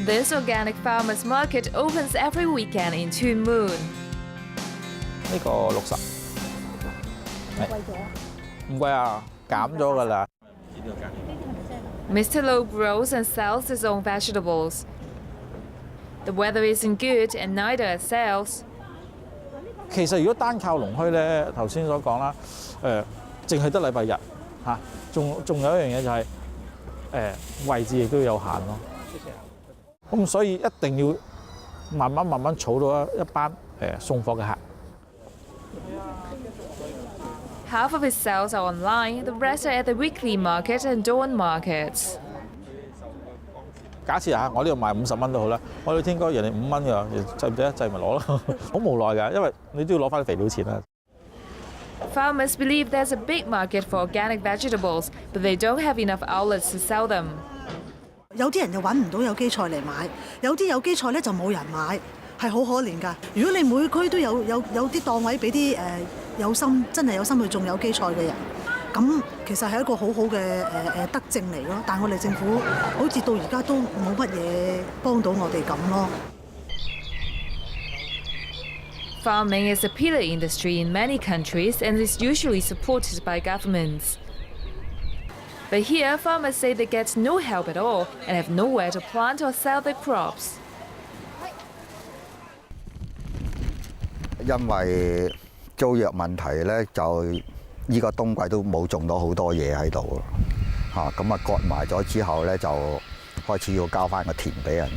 This organic farmers market opens every weekend in Tuen Mun. 呢個60，貴咗？唔貴啊，減咗㗎啦。 Mr. Lo grows and sells his own vegetables. The weather isn't good and neither are sales. 其實如果單靠農墟咧，頭先所講啦，淨係得禮拜日嚇，仲有一樣嘢就係位置亦都有限咯。咁所以一定要慢慢儲到一班送貨嘅客。 Half of his sales are online, the rest are at the weekly market and dawn markets. 假設啊，我呢度賣50蚊都好啦，我哋天哥人哋5蚊㗎，制唔制一制咪攞咯，好無奈㗎，因為你都要攞翻啲肥料錢啦。Farmers believe there's a big market for organic vegetables, but they don't have enough outlets to sell them. 有啲人就揾唔到有機菜嚟買，有啲有機菜咧就冇人買，係好可憐㗎。如果你每區都有啲檔位俾啲真係有心去種有機菜嘅人，咁其實係一個好好嘅德政嚟咯。但係我哋政府好似到而家都冇乜嘢幫到我哋咁咯。Farming is a pillar industry in many countries and is usually supported by governments. But here, farmers say they get no help at all and have nowhere to plant or sell their crops. 因為租約問題咧，就依個冬季都冇種到好多嘢喺度嚇，咁啊割埋咗之後咧，就開始要交翻個田俾人。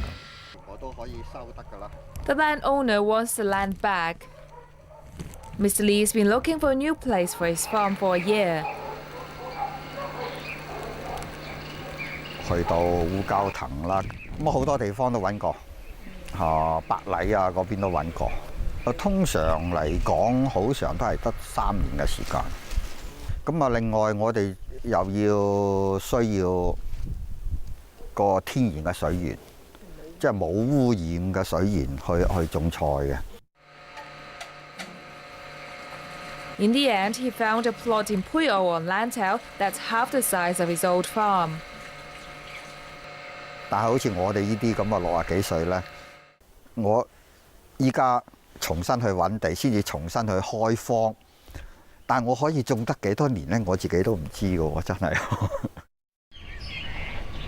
我都可以收得㗎啦。The landowner wants the land back. Mr. Lee has been looking for a new place for his farm for a year. 去到烏蛟騰啦，咁好多地方都揾過嚇，百里啊嗰邊都揾過。通常嚟講，好常都係得3年嘅時間。咁啊，另外我哋又需要個天然嘅水源，即係冇污染嘅水源去種菜嘅。In the end, he found a plot in Puyo on Lantau that's half the size of his old farm. 但係好似我哋呢啲咁嘅60幾歲咧，我依家重新去揾地，先至重新去開荒。但我可以種得幾多年咧？我自己都唔知嘅喎，真係。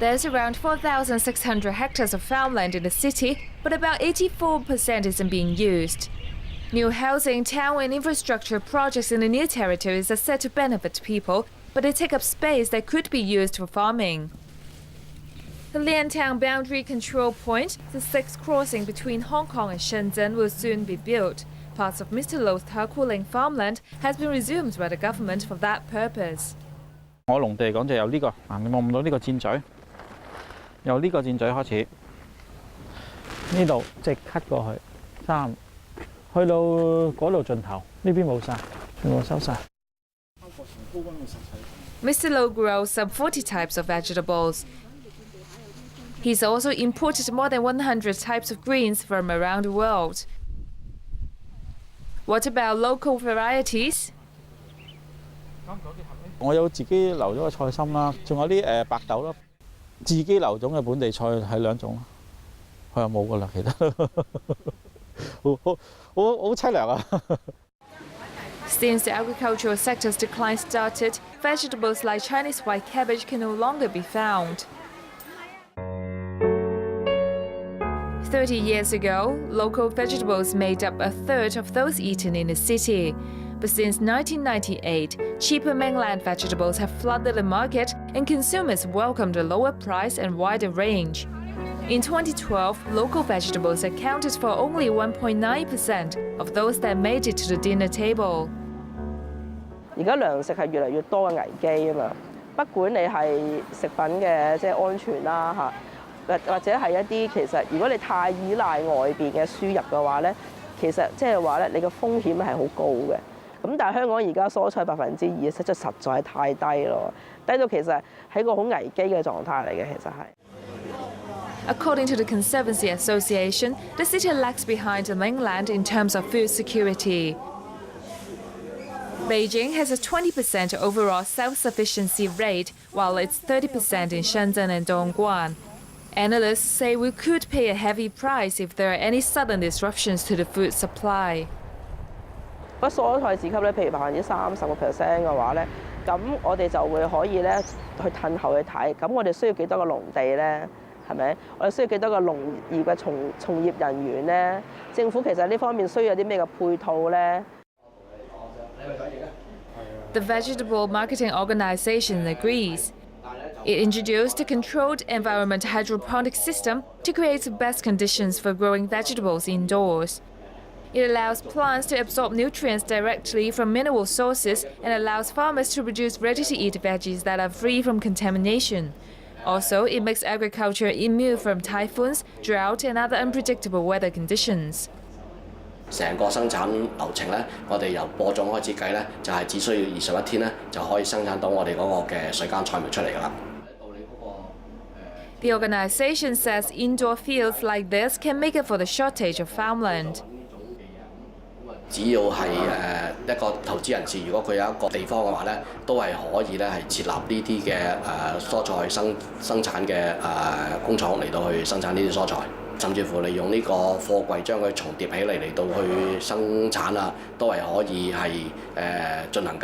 There's around 4,600 hectares of farmland in the city, but about 84% isn't being used. New housing, town and infrastructure projects in the new territories are set to benefit people, but they take up space that could be used for farming. The Liantown boundary control point, the sixth crossing between Hong Kong and Shenzhen, will soon be built. Parts of Mr. Lo's Takuling farmland has been resumed by the government for that purpose. 我農地嚟講就由呢個你望唔到呢個箭嘴，由呢個箭嘴開始，呢度直 cut 過去3，去到嗰度盡頭，呢邊冇晒，全部收晒。Mr. Lo grows some 40 types of vegetables. He's also imported more than 100 types of greens from around the world. What about local varieties? 我有自己留咗個菜心啦，仲有啲白豆啦，自己留種嘅本地菜係2種，佢又冇㗎啦，其他好凄涼啊！ Since the agricultural sector's decline started, vegetables like Chinese white cabbage can no longer be found. 30 years ago, local vegetables made up a third of those eaten in the city. But since 1998, cheaper mainland vegetables have flooded the market and consumers welcomed a lower price and wider range. In 2012, local vegetables accounted for only 1.9% of those that made it to the dinner table. 而家糧食係越嚟越多嘅危機啊嘛，不管你係食品嘅即係安全啦嚇。或者係一啲其實，如果你太依賴外邊嘅輸入嘅話咧，其實即係話咧，你嘅風險係好高嘅。咁但係香港而家蔬菜2%，實在太低咯，低到其實係一個好危機嘅狀態嚟嘅，其實係。According to the Conservancy Association, the city lags behind the mainland in terms of food security. Beijing has a 20% overall self-sufficiency rate, while it's 30% in Shenzhen and Dongguan. Analysts say we could pay a heavy price if there are any sudden disruptions to the food supply. 如果蔬菜自給咧，譬如30%嘅話咧，咁我哋就會可以咧去褪後去睇，咁我哋需要幾多個農地咧？係咪？我哋需要幾多個農業嘅從業人員咧？政府其實呢方面需要有啲咩嘅配套咧？ The Vegetable Marketing Organization agrees. It introduced a controlled environment hydroponic system to create the best conditions for growing vegetables indoors. It allows plants to absorb nutrients directly from mineral sources and allows farmers to produce ready-to-eat veggies that are free from contamination. Also, it makes agriculture immune from typhoons, drought, and other unpredictable weather conditions. 成個生產流程咧，我哋由播種開始計咧，就係只需要21天咧，就可以生產到我哋嗰個嘅水耕菜苗出嚟㗎啦。 The organization says indoor fields like this can make up for the shortage of farmland. 只要係一個投資人士，如果佢有一個地方嘅話咧，都係可以咧係設立呢啲嘅蔬菜生產嘅工廠嚟到去生產呢啲蔬菜，甚至乎利用呢個貨櫃將佢重疊起嚟到去生產啊，都係可以係進行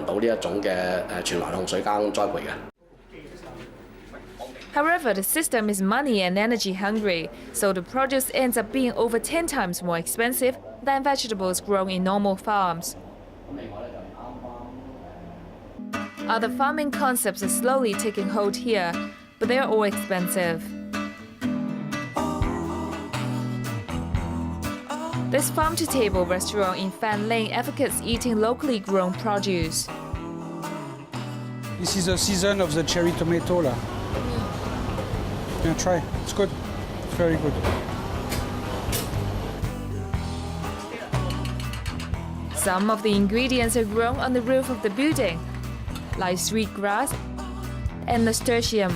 到呢一種嘅全環控水耕栽培嘅。 However, the system is money and energy hungry, so the produce ends up being over 10 times more expensive than vegetables grown in normal farms. Other farming concepts are slowly taking hold here, but they are all expensive. This farm-to-table restaurant in Fan Lane advocates eating locally grown produce. This is the season of the cherry tomato. Yeah, try. It's good. It's very good. Some of the ingredients are grown on the roof of the building, like sweetgrass and nasturtium.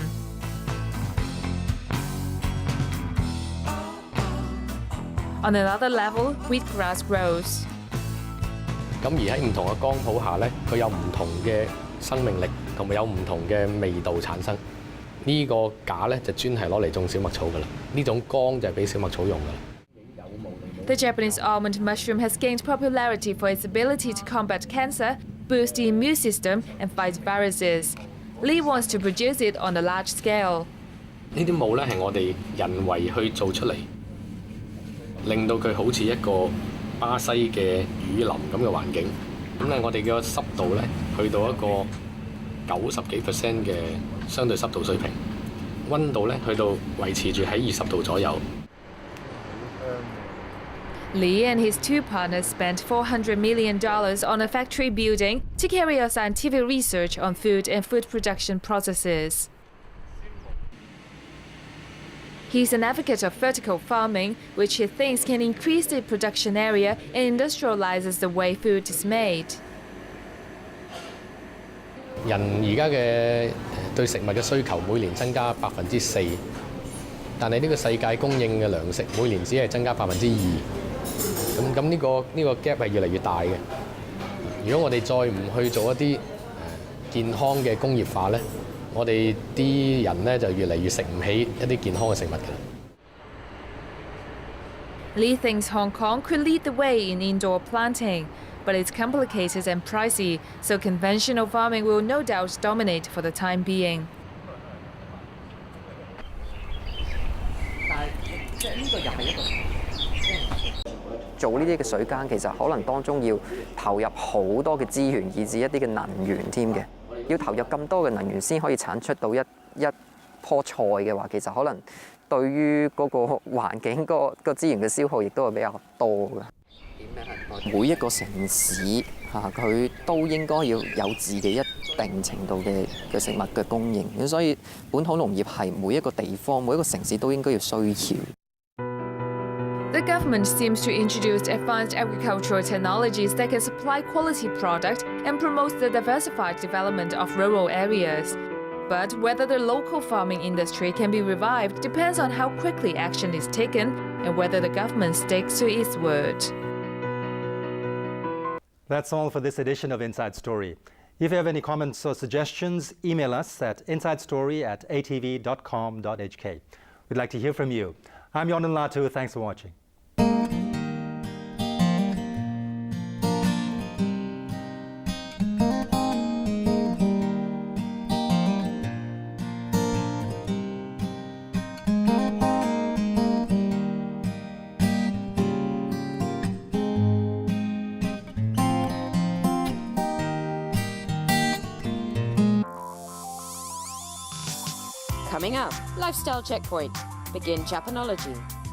On another level, wheatgrass grows. 咁而喺唔同嘅光譜下咧，佢有唔同嘅生命力，同埋有唔同嘅味道產生。呢個架咧就專係攞嚟種小麥草㗎啦。呢種缸就係俾小麥草用㗎啦。 The Japanese almond mushroom has gained popularity for its ability to combat cancer, boost the immune system, and fight viruses. Lee wants to produce it on a large scale. 呢啲霧咧係我哋人為去做出嚟，令到佢好似一個巴西嘅雨林咁嘅環境。咁咧我哋嘅濕度咧去到一個90幾% 嘅相對濕度水平，溫度咧去到維持住喺20度左右。 Lee and his two partners spent $400 million on a factory building to carry out scientific research on food and food production processes. He's an advocate of vertical farming, which he thinks can increase the production area and industrializes the way food is made. 人而家嘅對食物嘅需求每年增加4%，但係呢個世界供應嘅糧食每年只係增加2%。咁呢個 gap 係越嚟越大嘅。如果我哋再唔去做一啲健康嘅工業化咧，我哋啲人咧就越嚟越食唔起一啲健康嘅食物㗎。Lee thinks Hong Kong could lead the way in indoor planting, but it's complicated and pricey, so conventional farming will no doubt dominate for the time being. 做呢啲嘅水耕，其實可能當中要投入好多嘅資源，以至一啲嘅能源添嘅。要投入咁多嘅能源先可以產出到一棵菜嘅話，其實可能對於嗰個環境個資源嘅消耗亦都係比較多嘅。每一個城市佢都應該要有自己一定程度嘅食物嘅供應，咁所以本土農業係每一個地方、每一個城市都應該要需要。 The government seems to introduce advanced agricultural technologies that can supply quality product and promote the diversified development of rural areas. But whether the local farming industry can be revived depends on how quickly action is taken and whether the government sticks to its word. That's all for this edition of Inside Story. If you have any comments or suggestions, email us at insidestory@atv.com.hk. We'd like to hear from you. I'm Yonan Latu. Thanks for watching. Coming up, Lifestyle Checkpoint. Begin Japanology.